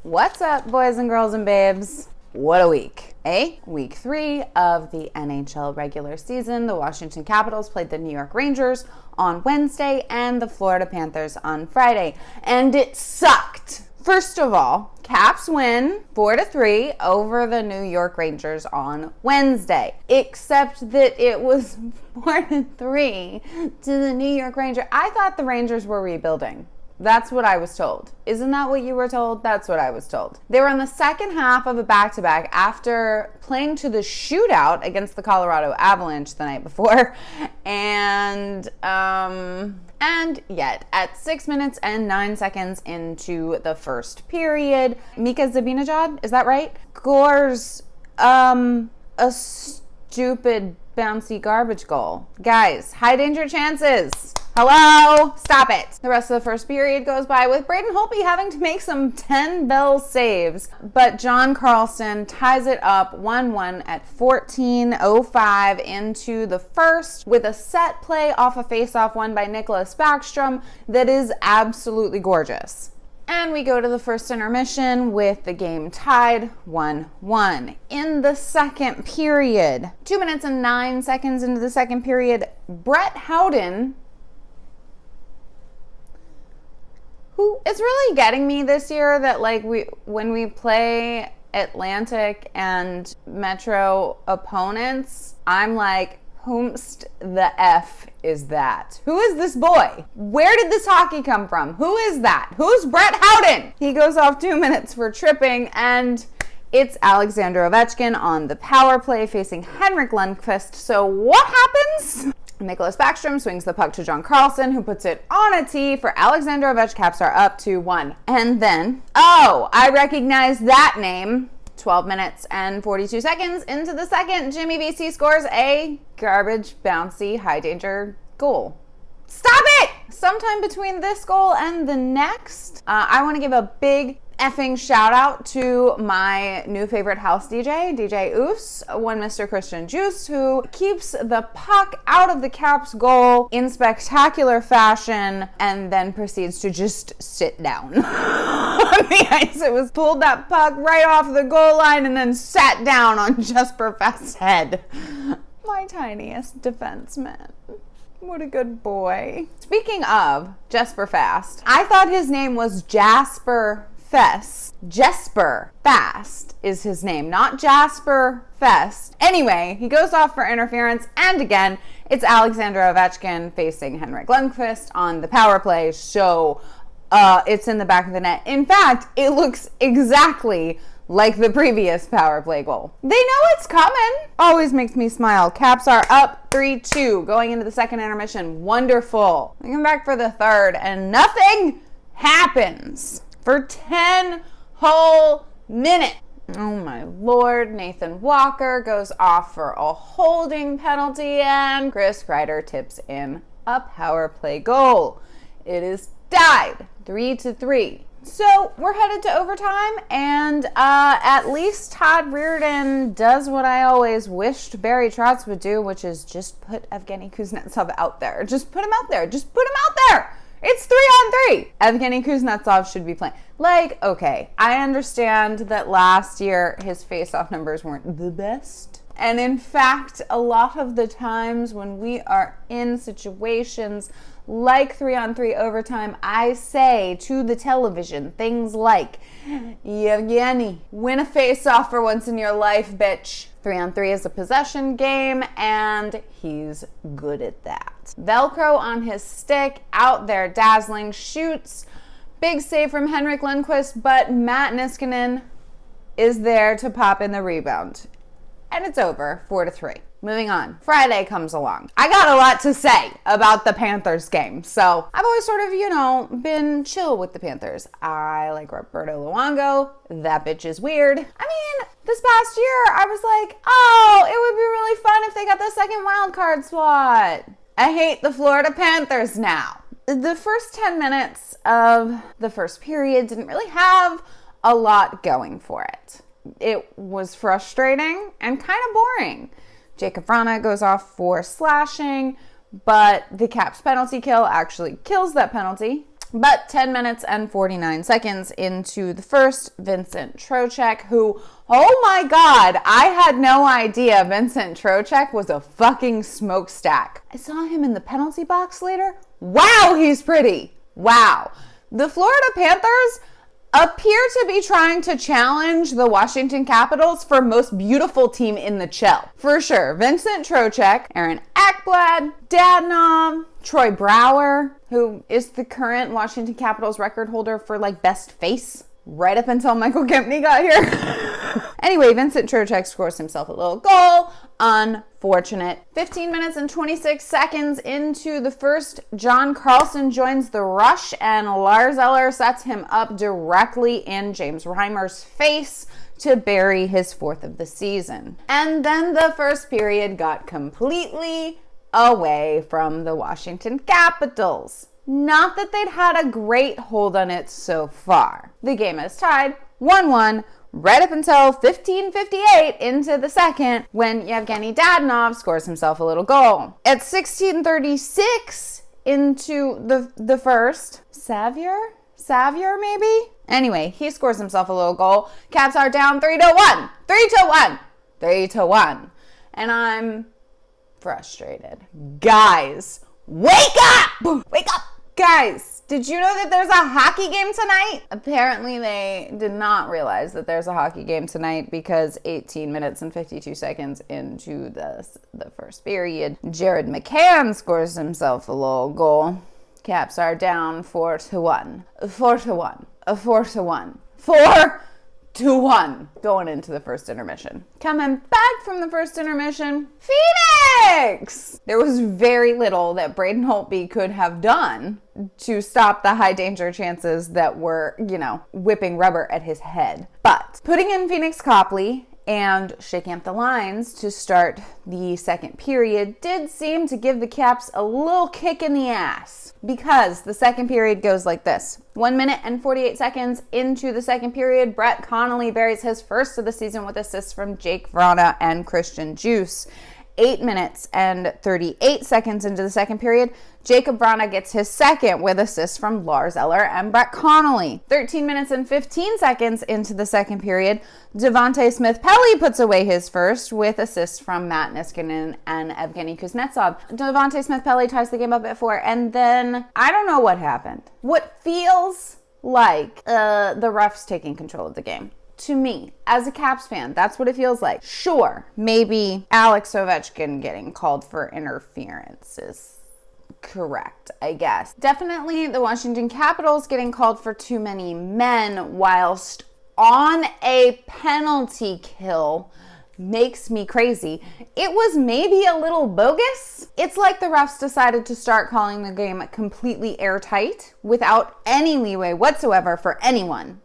What's up, boys and girls and babes? What a week, eh? Week 3 of the NHL regular season. The Washington Capitals played the New York Rangers on Wednesday and the Florida Panthers on Friday. And it sucked. First of all, Caps win 4-3 over the New York Rangers on Wednesday. Except that it was 4-3 to the New York Rangers. I thought the Rangers were rebuilding. That's what I was told. Isn't that what you were told? That's what I was told. They were in the second half of a back-to-back after playing to the shootout against the Colorado Avalanche the night before. And yet, at 6 minutes and 9 seconds into the first period, Mika Zibanejad, is that right? Scores a stupid, bouncy garbage goal. Guys, high danger chances. Hello? Stop it. The rest of the first period goes by with Braden Holtby having to make some 10-bell saves, but John Carlson ties it up 1-1 at 14:05 into the first with a set play off a face-off won by Nicholas Backstrom that is absolutely gorgeous. And we go to the first intermission with the game tied 1-1. In the second period, 2 minutes and 9 seconds into the second period, Brett Howden, who it's really getting me this year that when we play Atlantic and Metro opponents, I'm like, whomst the F is that? Who is this boy? Where did this hockey come from? Who is that? Who's Brett Howden? He goes off 2 minutes for tripping, and it's Alexander Ovechkin on the power play facing Henrik Lundqvist. So what happens? Nicholas Backstrom swings the puck to John Carlson, who puts it on a tee for Alexander Ovechkin. Caps are up 2-1. And then, I recognize that name. 12 minutes and 42 seconds into the second, Jimmy Vesey scores a garbage, bouncy, high-danger goal. Stop it! Sometime between this goal and the next, I want to give a big effing shout out to my new favorite house DJ, DJ Oos, one Mr. Christian Juice, who keeps the puck out of the Caps goal in spectacular fashion and then proceeds to just sit down on the ice. It was pulled that puck right off the goal line and then sat down on Jesper Fast's head. My tiniest defenseman. What a good boy. Speaking of Jesper Fast, I thought his name was Jasper Fest. Jesper Fast is his name, not Jasper Fest. Anyway, he goes off for interference, and again, it's Alexander Ovechkin facing Henrik Lundqvist on the power play, so it's in the back of the net. In fact, it looks exactly like the previous power play goal. They know it's coming. Always makes me smile. Caps are up 3-2 going into the second intermission. Wonderful. We come back for the third, and nothing happens for 10 whole minutes. Oh my Lord. Nathan Walker goes off for a holding penalty, and Chris Kreider tips in a power play goal. It is tied 3-3. So we're headed to overtime, and at least Todd Reardon does what I always wished Barry Trotz would do, which is just put Evgeny Kuznetsov out there. Just put him out there. Just put him out there. It's 3-on-3. Evgeny Kuznetsov should be playing. Okay, I understand that last year his face-off numbers weren't the best. And in fact, a lot of the times when we are in situations like 3-on-3 overtime, I say to the television things like, Yevgeny, win a face-off for once in your life, bitch. 3-on-3 is a possession game, and he's good at that. Velcro on his stick, out there dazzling, shoots. Big save from Henrik Lundqvist, but Matt Niskanen is there to pop in the rebound. And it's over, 4-3. Moving on. Friday comes along. I got a lot to say about the Panthers game. So I've always sort of, been chill with the Panthers. I like Roberto Luongo. That bitch is weird. I mean, this past year, I was like, oh, it would be really fun if they got the second wild card slot. I hate the Florida Panthers now. The first 10 minutes of the first period didn't really have a lot going for it. It was frustrating and kind of boring. Jacob Vrana goes off for slashing. but the Caps penalty kill actually kills that penalty. But 10 minutes and 49 seconds into the first, Vincent Trocheck, who, oh my God, I had no idea Vincent Trocheck was a fucking smokestack. I saw him in the penalty box later. Wow, he's pretty. Wow. The Florida Panthers appear to be trying to challenge the Washington Capitals for most beautiful team in the CHL. For sure, Vincent Trocheck, Aaron Ekblad, Dadonov, Troy Brouwer, who is the current Washington Capitals record holder for like best face right up until Michael Kempny got here. Anyway, Vincent Trocheck scores himself a little goal. Unfortunate. 15 minutes and 26 seconds into the first, John Carlson joins the rush and Lars Eller sets him up directly in James Reimer's face to bury his fourth of the season. And then the first period got completely away from the Washington Capitals. Not that they'd had a great hold on it so far. The game is tied 1-1 right up until 15:58 into the second when Yevgeny Dadonov scores himself a little goal. At 16:36 into the first, Xavier maybe? Anyway, he scores himself a little goal. Caps are down 3-1. 3-1. And I'm frustrated. Guys, wake up! Wake up! Guys, did you know that there's a hockey game tonight? Apparently they did not realize that there's a hockey game tonight because 18 minutes and 52 seconds into the first period, Jared McCann scores himself a little goal. Caps are down 4-1. 4-1 going into the first intermission. Coming back from the first intermission, Phoenix! There was very little that Braden Holtby could have done to stop the high danger chances that were, whipping rubber at his head. But putting in Phoenix Copley and shaking up the lines to start the second period did seem to give the Caps a little kick in the ass, because the second period goes like this. 1 minute and 48 seconds into the second period, Brett Connolly buries his first of the season with assists from Jake Vrana and Christian Djoos. 8 minutes and 38 seconds into the second period, Jacob Vrana gets his second with assists from Lars Eller and Brett Connolly. 13 minutes and 15 seconds into the second period, Devontae Smith-Pelly puts away his first with assists from Matt Niskanen and Evgeny Kuznetsov. Devontae Smith-Pelly ties the game up at 4, and then I don't know what happened. What feels like the refs taking control of the game. To me, as a Caps fan, that's what it feels like. Sure, maybe Alex Ovechkin getting called for interference is correct, I guess. Definitely the Washington Capitals getting called for too many men whilst on a penalty kill makes me crazy. It was maybe a little bogus. It's like the refs decided to start calling the game completely airtight without any leeway whatsoever for anyone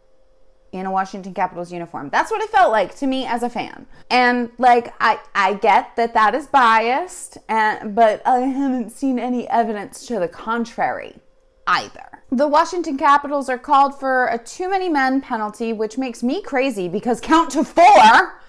in a Washington Capitals uniform. That's what it felt like to me as a fan. And I get that is biased, but I haven't seen any evidence to the contrary either. The Washington Capitals are called for a too many men penalty, which makes me crazy because count to four.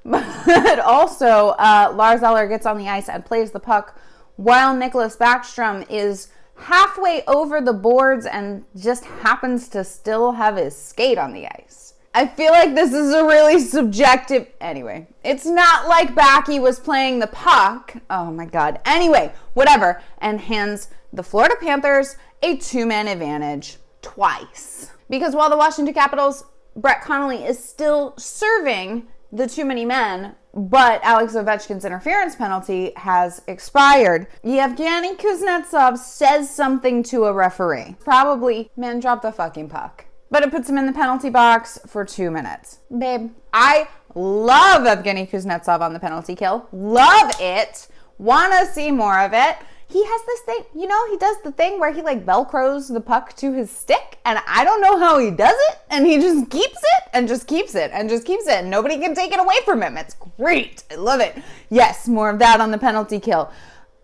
But also, Lars Eller gets on the ice and plays the puck while Nicholas Backstrom is halfway over the boards and just happens to still have his skate on the ice. I feel like this is a really subjective... Anyway, it's not like Backy was playing the puck. Oh my God. Anyway, whatever. And hands the Florida Panthers a 2-man advantage twice. Because while the Washington Capitals, Brett Connolly is still serving the too many men, but Alex Ovechkin's interference penalty has expired. Yevgeny Kuznetsov says something to a referee. Probably, man, drop the fucking puck. But it puts him in the penalty box for 2 minutes. Babe, I love Evgeny Kuznetsov on the penalty kill. Love it. Wanna see more of it. He has this thing, he does the thing where he Velcros the puck to his stick, and I don't know how he does it, and he just keeps it, and just keeps it, and just keeps it, and nobody can take it away from him. It's great. I love it. Yes, more of that on the penalty kill.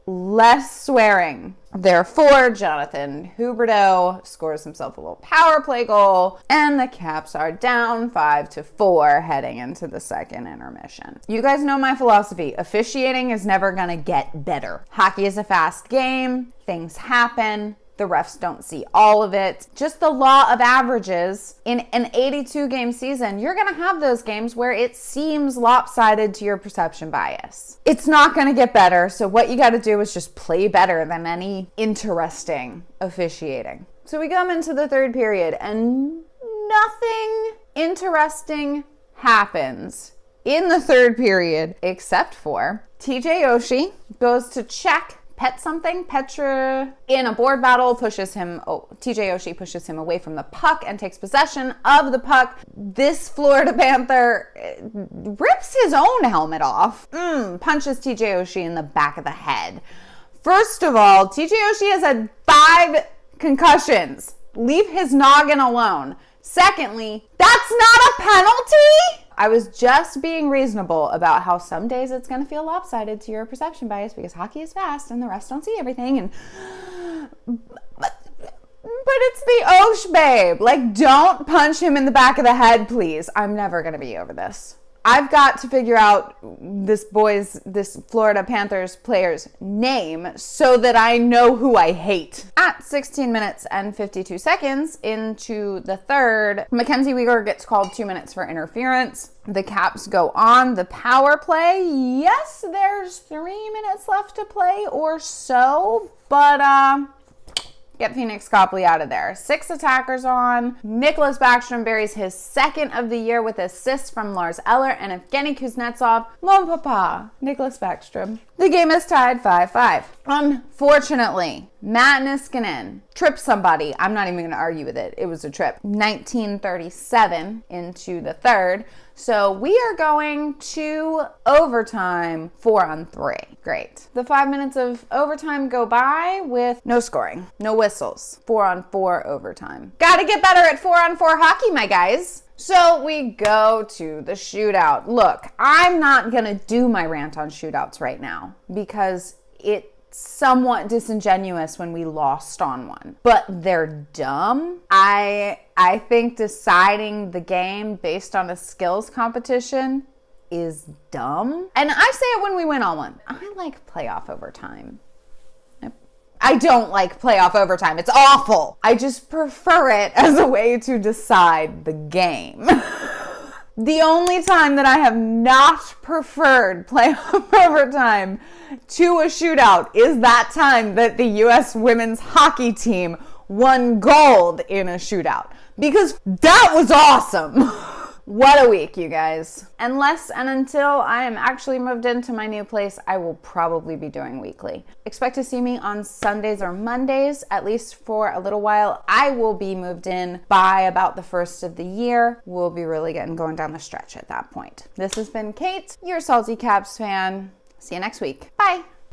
less swearing. Therefore, Jonathan Huberdeau scores himself a little power play goal, and the Caps are down 5-4 heading into the second intermission. You guys know my philosophy. Officiating is never going to get better. Hockey is a fast game. Things happen. The refs don't see all of it. Just the law of averages. In an 82-game season, you're going to have those games where it seems lopsided to your perception bias. It's not going to get better, so what you got to do is just play better than any interesting officiating. So we come into the third period, and nothing interesting happens in the third period except for TJ Oshie goes to check Petra in a board battle TJ Oshie pushes him away from the puck and takes possession of the puck. This Florida Panther rips his own helmet off, punches TJ Oshie in the back of the head. First of all, TJ Oshie has had 5 concussions. Leave his noggin alone. Secondly, that's not a penalty? I was just being reasonable about how some days it's going to feel lopsided to your perception bias because hockey is fast and the rest don't see everything. But it's the Osh babe. Like, don't punch him in the back of the head, please. I'm never going to be over this. I've got to figure out this Florida Panthers player's name so that I know who I hate. At 16 minutes and 52 seconds into the third, Mackenzie Weegar gets called 2 minutes for interference. The Caps go on the power play. Yes, there's 3 minutes left to play or so, but get Phoenix Copley out of there. 6 attackers on. Nicholas Backstrom buries his second of the year with assists from Lars Eller and Evgeny Kuznetsov. Mon papa, Nicholas Backstrom. The game is tied 5-5. Unfortunately, Matt Niskanen tripped somebody. I'm not even going to argue with it. It was a trip. 1937 into the third. So we are going to overtime 4-on-3. Great. The 5 minutes of overtime go by with no scoring, no whistles. 4-on-4 overtime. Gotta get better at 4-on-4 hockey, my guys. So we go to the shootout. Look, I'm not gonna do my rant on shootouts right now because it's somewhat disingenuous when we lost on one, but they're dumb. I think deciding the game based on a skills competition is dumb. And I say it when we win on one. I like playoff overtime. I don't like playoff overtime. It's awful. I just prefer it as a way to decide the game. The only time that I have not preferred playoff overtime to a shootout is that time that the U.S. women's hockey team won gold in a shootout. Because that was awesome. What a week, you guys. Unless and until I am actually moved into my new place, I will probably be doing weekly. Expect to see me on Sundays or Mondays, at least for a little while. I will be moved in by about the first of the year. We'll be really going down the stretch at that point. This has been Kate, your Salty Caps fan. See you next week. Bye.